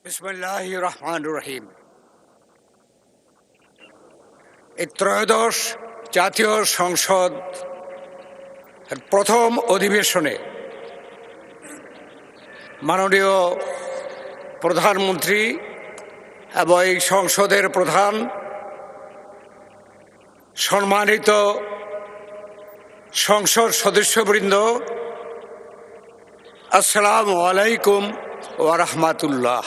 বিসমিল্লাহির রহমানির রহিম। এই ত্রয়োদশ জাতীয় সংসদ প্রথম অধিবেশনে মাননীয় প্রধানমন্ত্রী এবং এই সংসদের প্রধান, সম্মানিত সংসদ সদস্যবৃন্দ, আসসালামু আলাইকুম ওয়া রাহমাতুল্লাহ।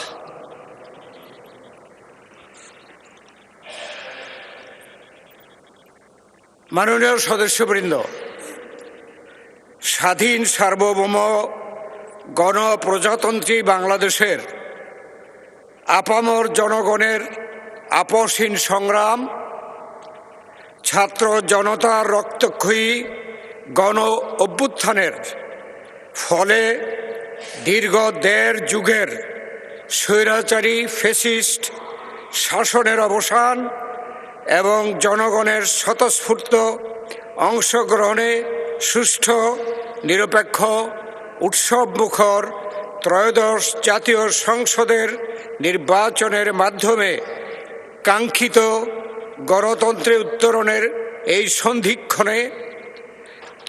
মাননীয় সদস্যবৃন্দ, স্বাধীন সার্বভৌম গণপ্রজাতন্ত্রী বাংলাদেশের আপামর জনগণের আপসহীন সংগ্রাম, ছাত্র জনতার রক্তক্ষয়ী গণ অভ্যুত্থানের ফলে দীর্ঘ 1.5 যুগের স্বৈরাচারী ফ্যাসিস্ট শাসনের অবসান এবং জনগণের স্বতঃস্ফূর্ত অংশগ্রহণে সুষ্ঠু, নিরপেক্ষ, উৎসবমুখর ত্রয়োদশ জাতীয় সংসদের নির্বাচনের মাধ্যমে কাঙ্ক্ষিত গণতন্ত্রে উত্তরণের এই সন্ধিক্ষণে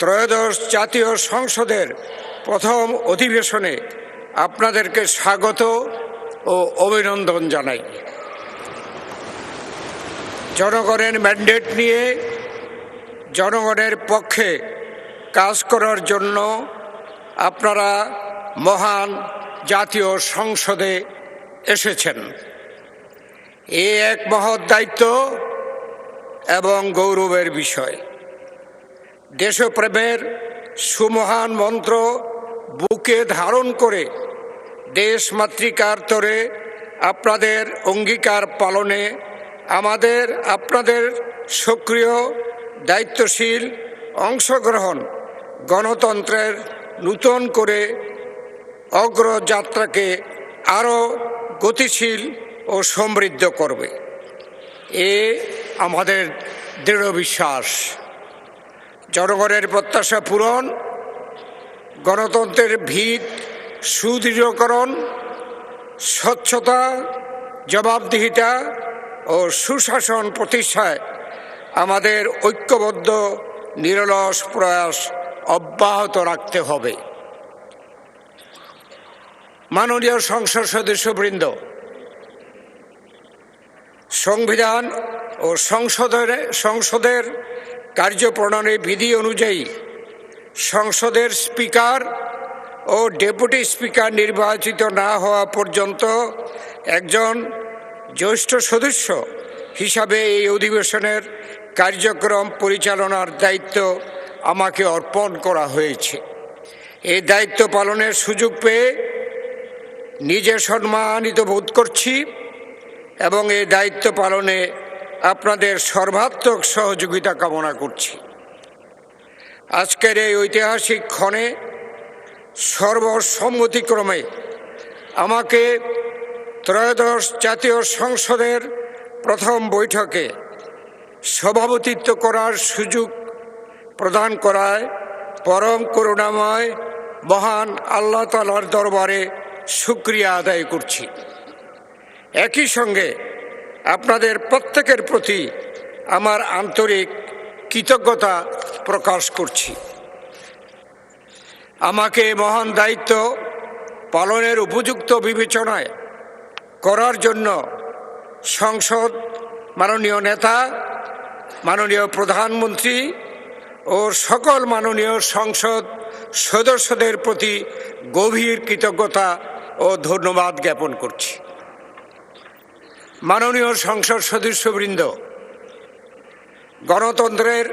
ত্রয়োদশ জাতীয় সংসদের প্রথম অধিবেশনে আপনাদেরকে স্বাগত ও অভিনন্দন জানাই। জনগণের ম্যান্ডেট নিয়ে জনগণের পক্ষে কাজ করার জন্য আপনারা মহান জাতীয় সংসদে এসেছেন। এ এক মহৎ দায়িত্ব এবং গৌরবের বিষয়। দেশপ্রেমের সুমহান মন্ত্র বুকে ধারণ করে দেশমাতৃকার তরে আপনাদের অঙ্গীকার পালনে আপনাদের সক্রিয় দায়িত্বশীল অংশগ্রহণ গণতন্ত্রের নূতন করে অগ্রযাত্রাকে আরও গতিশীল ও সমৃদ্ধ করবে, এ আমাদের দৃঢ় বিশ্বাস। জনগণের প্রত্যাশা পূরণ, গণতন্ত্রের ভিত সুদৃঢ়করণ, স্বচ্ছতা, জবাবদিহিতা ও সুশাসন প্রতিষ্ঠায় আমাদের ঐক্যবদ্ধ নিরলস প্রয়াস অব্যাহত রাখতে হবে। মাননীয় সংসদ সদস্যবৃন্দ, সংবিধান ও সংসদের কার্যপ্রণালী বিধি অনুযায়ী সংসদের স্পিকার ও ডেপুটি স্পিকার নির্বাচিত না হওয়া পর্যন্ত একজন জ্যেষ্ঠ সদস্য হিসাবে এই অধিবেশনের কার্যক্রম পরিচালনার দায়িত্ব আমাকে অর্পণ করা হয়েছে। এই দায়িত্ব পালনের সুযোগ পেয়ে নিজে সম্মানিত বোধ করছি এবং এই দায়িত্ব পালনে আপনাদের সর্বাত্মক সহযোগিতা কামনা করছি। আজকের এই ঐতিহাসিক ক্ষণে সর্বসম্মতিক্রমে আমাকে ত্রয়োদশ জাতীয় সংসদের প্রথম বৈঠকে সভাপতিত্ব করার সুযোগ প্রদান করায় পরম করুণাময় মহান আল্লাহ তাআলার দরবারে শুকরিয়া আদায় করছি। একই সঙ্গে আপনাদের প্রত্যেকের প্রতি আমার আন্তরিক কৃতজ্ঞতা প্রকাশ করছি। আমাকে মহান দায়িত্ব পালনের উপযুক্ত বিবেচনায় করার জন্য সংসদ, মাননীয় নেতা, মাননীয় প্রধানমন্ত্রী ও সকল মাননীয় সংসদ সদস্যদের প্রতি গভীর কৃতজ্ঞতা ও ধন্যবাদ জ্ঞাপন করছি। মাননীয় সংসদ সদস্যবৃন্দ, গণতন্ত্রের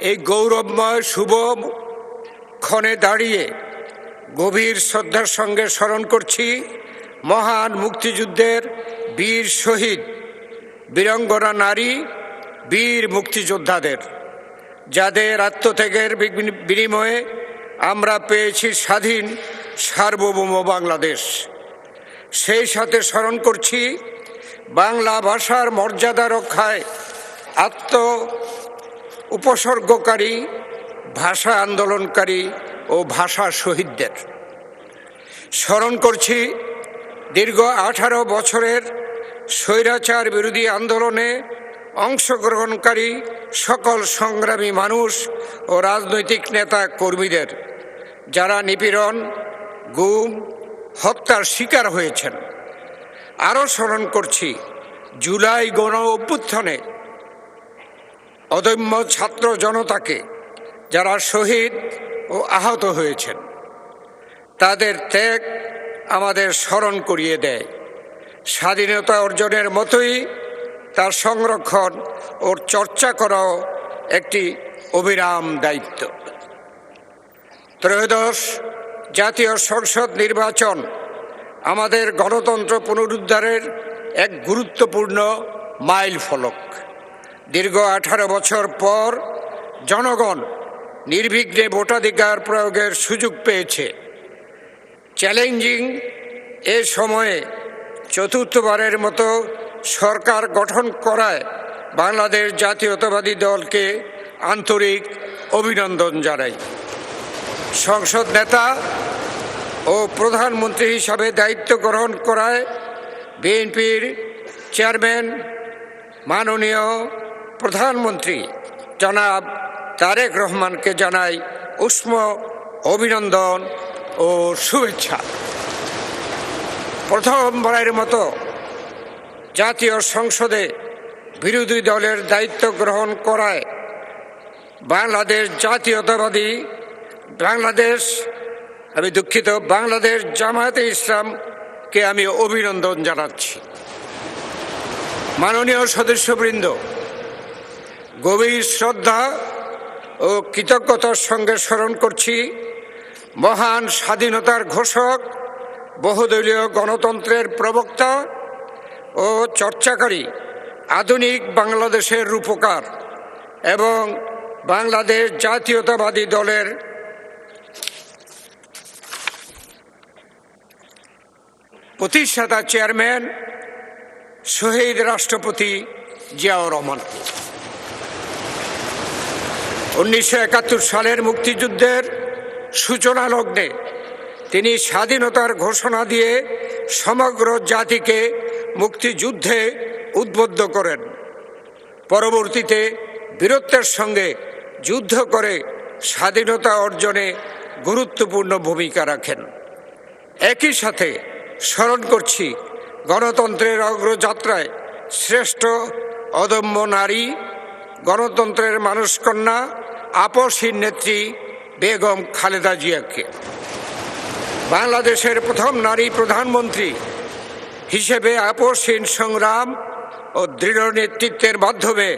এই গৌরবময় শুভ ক্ষণে দাঁড়িয়ে গভীর শ্রদ্ধার সঙ্গে স্মরণ করছি মহান মুক্তিযুদ্ধের বীর শহীদ, বীরাঙ্গনা নারী, বীর মুক্তিযোদ্ধাদের, যাদের আত্মত্যাগের বিনিময়ে আমরা পেয়েছি স্বাধীন সার্বভৌম বাংলাদেশ। সেই সাথে স্মরণ করছি বাংলা ভাষার মর্যাদা রক্ষায় উপসর্গকারী, ভাষা আন্দোলনকারী ও ভাষা শহীদদের। স্মরণ করছি দীর্ঘ 18 বছরের স্বৈরাচার বিরোধী আন্দোলনে অংশগ্রহণকারী সকল সংগ্রামী মানুষ ও রাজনৈতিক নেতা কর্মীদের যারা নিপীড়ন, গুম, হত্যার শিকার হয়েছেন। আরও স্মরণ করছি জুলাই গণ অভ্যুত্থানে অদম্য ছাত্র জনতাকে যারা শহীদ ও আহত হয়েছেন। তাদের ত্যাগ আমাদের স্মরণ করিয়ে দেয় স্বাধীনতা অর্জনের মতোই তার সংরক্ষণ ও চর্চা করাও একটি অবিরাম দায়িত্ব। ত্রয়োদশ জাতীয় সংসদ নির্বাচন আমাদের গণতন্ত্র পুনরুদ্ধারের এক গুরুত্বপূর্ণ মাইল ফলক। দীর্ঘ 18 বছর পর জনগণ নির্বিঘ্নে ভোটাধিকার প্রয়োগের সুযোগ পেয়েছে। চ্যালেঞ্জিং এ সময়ে চতুর্থবারের মতো সরকার গঠন করায় বাংলাদেশ জাতীয়তাবাদী দলকে আন্তরিক অভিনন্দন জানাই। সংসদ নেতা ও প্রধানমন্ত্রী হিসাবে দায়িত্ব গ্রহণ করায় বিএনপির চেয়ারম্যান মাননীয় প্রধানমন্ত্রী জনাব তারেক রহমানকে জানাই উষ্ম অভিনন্দন ও শুভেচ্ছা। প্রথমবারের মতো জাতীয় সংসদে বিরোধী দলের দায়িত্ব গ্রহণ করায় বাংলাদেশ জামায়াতে ইসলামকে আমি অভিনন্দন জানাচ্ছি। মাননীয় সদস্যবৃন্দ, গভীর শ্রদ্ধা ও কৃতজ্ঞতার সঙ্গে স্মরণ করছি মহান স্বাধীনতার ঘোষক, বহুদলীয় গণতন্ত্রের প্রবক্তা ও চর্চাকারী, আধুনিক বাংলাদেশের রূপকার এবং বাংলাদেশ জাতীয়তাবাদী দলের প্রতিষ্ঠাতা চেয়ারম্যান শহীদ রাষ্ট্রপতি জিয়াউর রহমান। 1971 সালের মুক্তিযুদ্ধের সূচনা লগ্নে তিনি স্বাধীনতার ঘোষণা দিয়ে সমগ্র জাতিকে মুক্তিযুদ্ধে উদ্বুদ্ধ করেন। পরবর্তীতে বীরত্বের সঙ্গে যুদ্ধ করে স্বাধীনতা অর্জনে গুরুত্বপূর্ণ ভূমিকা রাখেন। একই সাথে স্মরণ করছি গণতন্ত্রের অগ্রযাত্রায় শ্রেষ্ঠ অদম্য নারী, গণতন্ত্রের মানুষকন্যা, আপসহীন নেত্রী বেগম খালেদা জিয়াকে। বাংলাদেশের প্রথম নারী প্রধানমন্ত্রী হিসেবে আপসহীন সংগ্রাম ও দৃঢ় নেতৃত্বের মাধ্যমে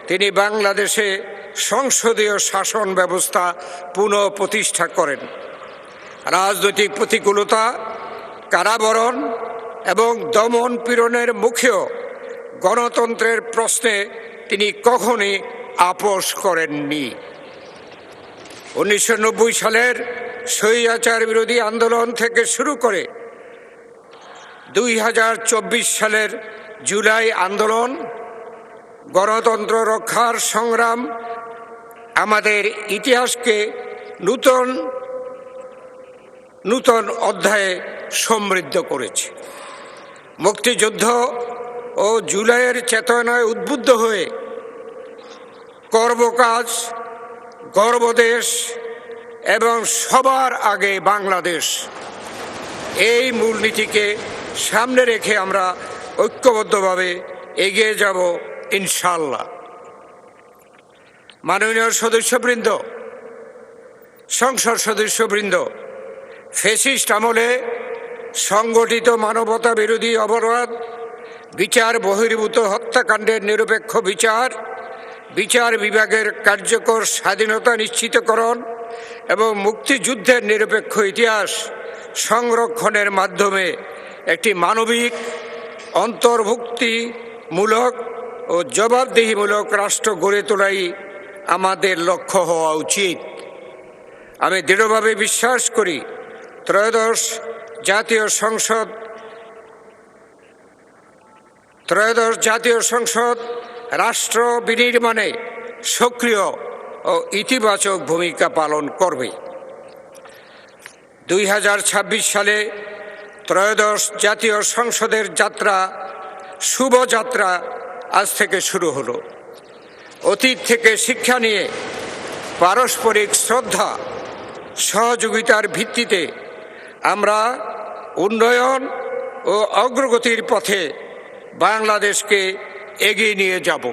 তিনি বাংলাদেশে সংসদীয় শাসন ব্যবস্থা পুনঃপ্রতিষ্ঠা করেন। রাজনৈতিক প্রতিকূলতা, কারাবরণ এবং দমন পীড়নের মুখেও গণতন্ত্রের প্রশ্নে তিনি কখনই আপোষ করেননি। 1990 সালের স্বৈরাচার বিরোধী আন্দোলন থেকে শুরু করে 2024 সালের জুলাই আন্দোলন, গণতন্ত্র রক্ষার সংগ্রাম আমাদের ইতিহাসকে নূতন অধ্যায়ে সমৃদ্ধ করেছে। মুক্তিযুদ্ধ ও জুলাইয়ের চেতনায় উদ্বুদ্ধ হয়ে কর্মকাজ, গর্বদেশ এবং সবার আগে বাংলাদেশ, এই মূলনীতিকে সামনে রেখে আমরা ঐক্যবদ্ধভাবে এগিয়ে যাব ইনশাআল্লাহ। মাননীয় সদস্যবৃন্দ, সংসদ সদস্যবৃন্দ, ফ্যাসিস্ট আমলে সংগঠিত মানবতা বিরোধী অপরাধ, বিচার বহির্ভূত হত্যাকাণ্ডের নিরপেক্ষ বিচার বিভাগের কার্যকর স্বাধীনতা নিশ্চিতকরণ এবং মুক্তিযুদ্ধের নিরপেক্ষ ইতিহাস সংরক্ষণের মাধ্যমে একটি মানবিক, অন্তর্ভুক্তিমূলক ও জবাবদিহিমূলক রাষ্ট্র গড়ে তোলাই আমাদের লক্ষ্য হওয়া উচিত। আমি দৃঢ়ভাবে বিশ্বাস করি ত্রয়োদশ জাতীয় সংসদ রাষ্ট্র বিনির্মাণে সক্রিয় ও ইতিবাচক ভূমিকা পালন করবে। 2026 সালে ত্রয়োদশ জাতীয় সংসদের যাত্রা শুভযাত্রা আজ থেকে শুরু হলো। অতীত থেকে শিক্ষা নিয়ে পারস্পরিক শ্রদ্ধা সহযোগিতার ভিত্তিতে আমরা উন্নয়ন ও অগ্রগতির পথে বাংলাদেশকে এগিয়ে নিয়ে যাব।